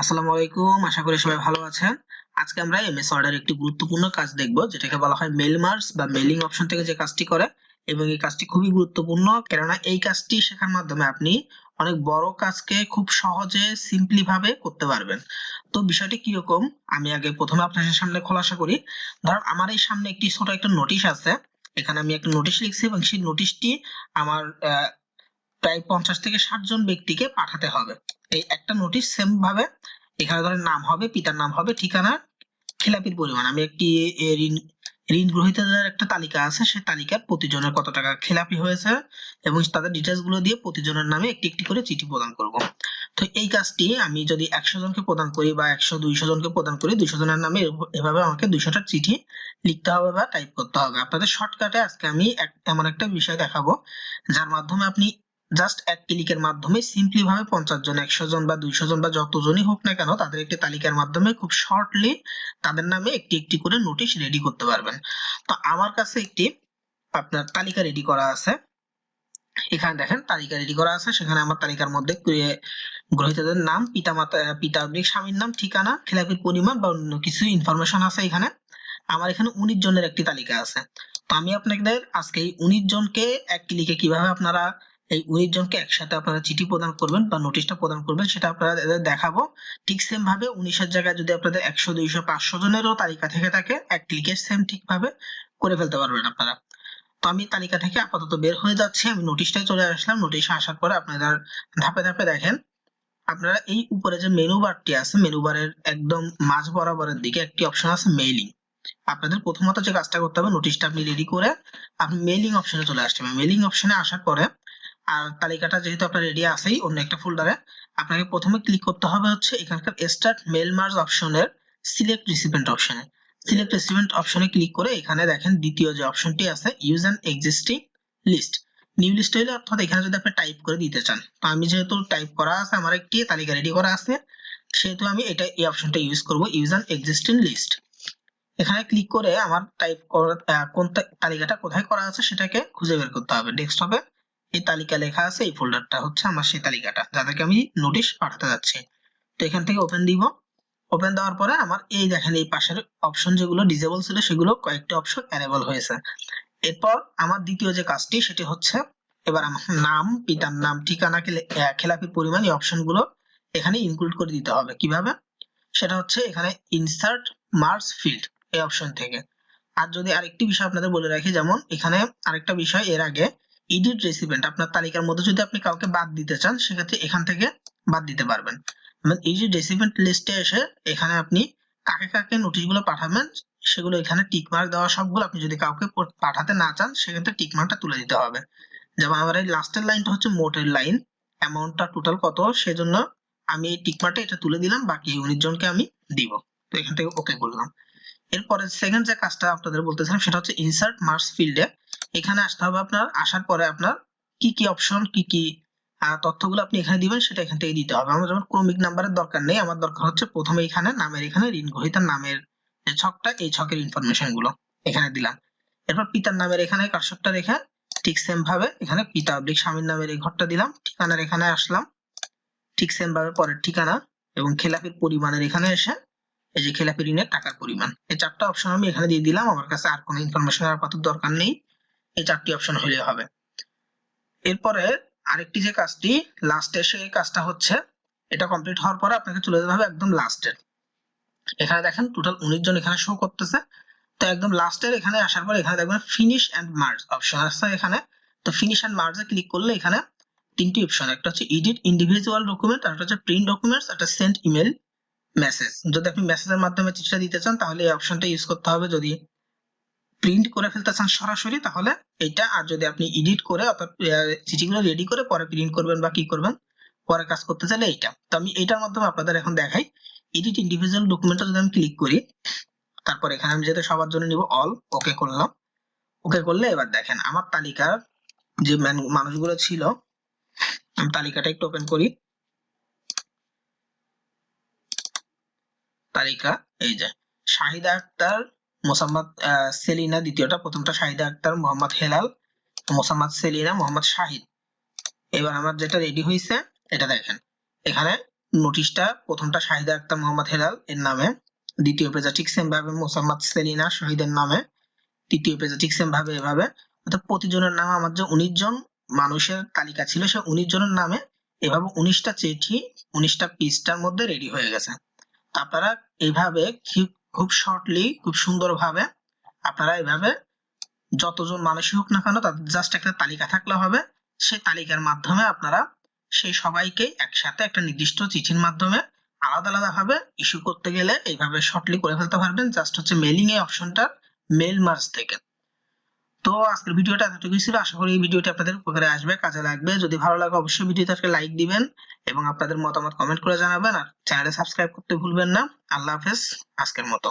আসসালামু আলাইকুম, আশা করি সবাই ভালো আছেন। আজকে আমরা এমএস ওয়ার্ডের একটি গুরুত্বপূর্ণ কাজ দেখব, যেটাকে বলা হয় মেল মার্জ বা মেইলিং অপশন থেকে যে কাজটি করে। এবং এই কাজটি খুবই গুরুত্বপূর্ণ, কেননা এই কাজটি শেখার মাধ্যমে আপনি অনেক বড় কাজকে খুব সহজে সিম্পলি ভাবে করতে পারবেন। তো বিষয়টি কিরকম, আমি আগে প্রথমে আপনাদের সামনে খোলাসা করি। ধরুন আমার এই সামনে একটি ছোট একটা নোটিশ আছে। এখানে আমি একটা নোটিশ লিখছি এবং সেই নোটিশটি আমার প্রায় 50 থেকে 60 জন ব্যক্তিকে পাঠাতে হবে। এই একটা নোটিশ সেম ভাবে এখানে ধরেন নাম হবে, পিতার নাম হবে, ঠিকানা, খেলাপির পরিমাণ। আমি একটি ঋণ ঋণ গ্রহীতাদের একটা তালিকা আছে, সেই তালিকার প্রতিজনের কত টাকা খেলাপি হয়েছে এবং তাদের ডিটেলস গুলো দিয়ে প্রতিজনের নামে একটি একটি করে চিঠি প্রদান করব। তো এই কাজটি আমি যদি 100 জনকে প্রদান করি বা 100-200 জনকে প্রদান করি, 200 জনের নামে এভাবে আমাকে 200টা চিঠি লিখতে হবে বা টাইপ করতে হবে। আপনাদের শর্টকাটে আজকে আমি এমন একটা বিষয় দেখাবো যার মাধ্যমে আপনি জাস্ট এক ক্লিকের মাধ্যমে সিম্পলি ভাবে 50 জন, 100 জন বা 200 জন বা যতজনই হোক না কেন, তাদের একটি তালিকার মাধ্যমে খুব শর্টলি তাদের নামে একটি একটি করে নোটিশ রেডি করতে পারবেন। তো আমার কাছে একটি আপনার তালিকা রেডি করা আছে। এখানে দেখেন তালিকা রেডি করা আছে, সেখানে আমার তালিকার মধ্যে গ্রহীতাদের নাম, পিতা স্বামীর নাম, ঠিকানা, খেলাপির পরিমাণ বা অন্য কিছু ইনফরমেশন আছে। এখানে আমার এখানে 19 জনের একটি তালিকা আছে। তো আমি আপনাদের আজকে এই 19 জনকে এক ক্লিকে কিভাবে আপনারা এই 19 জনকে একসাথে আপনারা চিঠি প্রদান করবেন বা নোটিশটা প্রদান করবেন সেটা আপনাদের দেখাবো। ঠিক সেম ভাবে 19 এর জায়গায় যদি আপনাদের 100, 200, 500 জনেরও তালিকা থেকে থাকে, এক ক্লিকে সেম ঠিক ভাবে করে ফেলতে পারবেন আপনারা। তো আমি তালিকা থেকে আপাতত বের হয়ে যাচ্ছি, আমি নোটিশটাই চলে আসলাম। নোটিশে আসার পরে আপনারা ধাপে ধাপে দেখেন, আপনারা এই উপরে যে মেনু বারটি আছে, মেনু বারের একদম মাঝ বরাবরের দিকে একটি অপশন আছে মেইলিং। আপনাদের প্রথমত যে কাজটা করতে হবে, নোটিশটা আপনি রেডি করে আপনি মেইলিং অপশনে চলে আসতে হবে। মেইলিং অপশনে আসার পরে আর তালিকাটা যেহেতু আপনার রেডি আছেই অন্য একটা ফোল্ডারে, আপনাকে প্রথমে ক্লিক করতে হবে হচ্ছে এখানকার স্টার্ট মেল মার্জ অপশনের সিলেক্ট রিসিপিয়েন্ট অপশনে। সিলেক্ট রিসিপিয়েন্ট অপশনে ক্লিক করে এখানে দেখেন দ্বিতীয় যে অপশনটি আছে use an existing list. New list হইলে অর্থাৎ এখানে যদি আপনি টাইপ করে দিতে চান, তো আমি যেহেতু টাইপ করা আছে, আমার একটি তালিকা রেডি করা আছে, সেহেতু আমি এই অপশনটা ইউজ করব, ইউজ অ্যান এক্সিস্টিং লিস্ট। এখানে ক্লিক করে আমার টাইপ করা কোন তালিকাটা কোথায় করা আছে সেটাকে খুঁজে বের করতে হবে। ডেস্কটপে এই তালিকা লেখা আছে, এই ফোল্ডারটা হচ্ছে আমার সেই তালিকাটা যাদেরকে আমি নোটিশ পাঠাতে যাচ্ছি। তো এখান থেকে ওপেন দিব। ওপেন দেওয়ার পরে আমার এই দেখেন এই পাশের অপশন যেগুলো ডিসেবল ছিল সেগুলো কয়েকটি অপশন এনেবল হয়েছে। এরপর আমার দ্বিতীয় যে কাজটি সেটি হচ্ছে এবার আমার নাম, পিতার নাম, ঠিকানা, খেলাপির পরিমাণ, এই অপশনগুলো এখানে ইনক্লুড করে দিতে হবে। কিভাবে? সেটা হচ্ছে এখানে ইনসার্ট মার্জ ফিল্ড এই অপশন থেকে। আর যদি আরেকটি বিষয় আপনাদের বলে রাখি, যেমন এখানে আরেকটা বিষয়, এর আগে এডিট রেসিপিয়েন্ট, আপনার তালিকার মধ্যে যদি আপনি কাউকে বাদ দিতে চান সেক্ষেত্রে এখান থেকে বাদ দিতে পারবেন। এডিট রেসিপিয়েন্ট লিস্টে এসে এখানে আপনি কাকে কাকে নোটিশগুলো পাঠাবেন সেগুলো এখানে টিক মার্ক দেওয়া, সবগুলো আপনি যদি কাউকে পাঠাতে না চান সেক্ষেত্রে টিক মার্কটা তুলে দিতে হবে। যেমন আমার এই লাস্টের লাইনটা হচ্ছে মোটের লাইন, অ্যামাউন্টটা টোটাল কত সেজন্য আমি এই টিক মার্কটা এটা তুলে দিলাম, বাকি 19 জনকে আমি দিব। তো এখান থেকে ওকে করলাম। এরপরে সেকেন্ড যে কাজটা আপনাদের বলতেছিলাম সেটা হচ্ছে ইনসার্ট মার্কস ফিল্ডে এখানে আসতে হবে। আপনার আসার পরে আপনার কি কি অপশন, কি কি তথ্যগুলো আপনি এখানে দিবেন সেটা এখান থেকে দিতে হবে। আমার যেমন ক্রমিক নাম্বারের দরকার নেই, আমার দরকার হচ্ছে প্রথমে এখানে নামের, এখানে ঋণ গ্রহীতার নামের যে ছকটা, এই ছকের ইনফরমেশন গুলো এখানে দিলাম। এরপর পিতার নামের এখানে কার্সরটা রেখে ঠিক সেম ভাবে এখানে পিতা স্বামীর নামের এই ঘরটা দিলাম। ঠিকানার এখানে আসলাম, ঠিক সেম ভাবে পরের ঠিকানা এবং খেলাপির পরিমাণের এখানে এসে এই যে খেলাপি ঋণের টাকার পরিমাণ, এই চারটা অপশন আমি এখানে দিয়ে দিলাম। আমার কাছে আর কোনো ইনফরমেশন আর পাতার দরকার নেই, এই চারটি অপশন হলে হবে। এরপরে আরেকটি যে কাজটি লাস্টে এসে, এই কাজটা হচ্ছে এটা কমপ্লিট হওয়ার পরে আপনাকে চলে যেতে হবে একদম লাস্টে। এখানে দেখেন টোটাল 19 জন এখানে শো করতেছে। তো একদম লাস্টের এখানে আসার পর এখানে দেখবেন ফিনিশ এন্ড মার্জ অপশন আছে এখানে। তো ফিনিশ এন্ড মার্জে ক্লিক করলে এখানে তিনটি অপশন, একটা হচ্ছে এডিট ইন্ডিভিজুয়াল ডকুমেন্ট, আর একটা হচ্ছে প্রিন্ট ডকুমেন্টস, একটা সেন্ড ইমেল মেসেজ। যদি আপনি মেসেজের মাধ্যমে চিঠিটা দিতে চান তাহলে এই অপশনটা ইউজ করতে হবে। যদি প্রিন্ট করে ফেলতে চান সরাসরি তাহলে এইটা, আর যদি আপনি এডিট করে অর্থাৎ চিঠিগুলো রেডি করে পরে প্রিন্ট করবেন বা কি করবেন পরে কাজ করতে চাইলে এইটা। তো আমি এইটার মাধ্যমে আপনাদের এখন দেখাই। এডিট ইন্ডিভিজুয়াল ডকুমেন্টটা যদি আমি ক্লিক করি, তারপর এখানে আমি যেহেতু সবার জন্য নিব অল, ওকে করলাম। ওকে করলে এবার দেখেন আমার তালিকার যে মানুষগুলো ছিল, আমি তালিকাটা একটু ওপেন করি। তালিকা এই যে শাহিদা আক্তার, মোসাম্মদ সেলিনা, দ্বিতীয়টা, প্রথমটা শাহিদা আক্তার, মোহাম্মদ হেলাল, মোসাম্মদ সেলিনা, মোহাম্মদ শাহিদ। এবার আমার যেটা রেডি হয়েছে এটা দেখেন, এখানে নোটিশটা প্রথমটা শাহিদা আক্তার মোহাম্মদ হেলাল এর নামে, দ্বিতীয় পেজে ঠিক সেম ভাবে মোসাম্মদ সেলিনা শহীদের নামে, তৃতীয় পেজে ঠিক সেম ভাবে এভাবে, অর্থাৎ প্রতিজনের নামে আমার যে 19 জন মানুষের তালিকা ছিল সে 19 জনের নামে এভাবে 19টা চিঠি 19টা পৃষ্ঠার মধ্যে রেডি হয়ে গেছে। আপনারা এইভাবে খুব শর্টলি খুব সুন্দরভাবে আপনারা এইভাবে যতজন মানুষই হোক না কেন তাদের জাস্ট একটা তালিকা থাকলে হবে, সেই তালিকার মাধ্যমে আপনারা সেই সবাইকে একসাথে একটা নির্দিষ্ট চিঠির মাধ্যমে আলাদা আলাদা ভাবে ইস্যু করতে গেলে এইভাবে শর্টলি করে ফেলতে পারবেন, জাস্ট হচ্ছে মেইলিং এই অপশনটা মেল মার্জ থেকে। তো আজকের ভিডিওটা এতটুকুই ছিল, আশা করি এই ভিডিওটি আপনাদের উপকারে আসবে, কাজে লাগবে। যদি ভালো লাগে অবশ্যই ভিডিওতে একটা লাইক দিবেন এবং আপনাদের মতামত কমেন্ট করে জানাবেন, আর চ্যানেলে সাবস্ক্রাইব করতে ভুলবেন না। আল্লাহ হাফেজ আজকের মতো।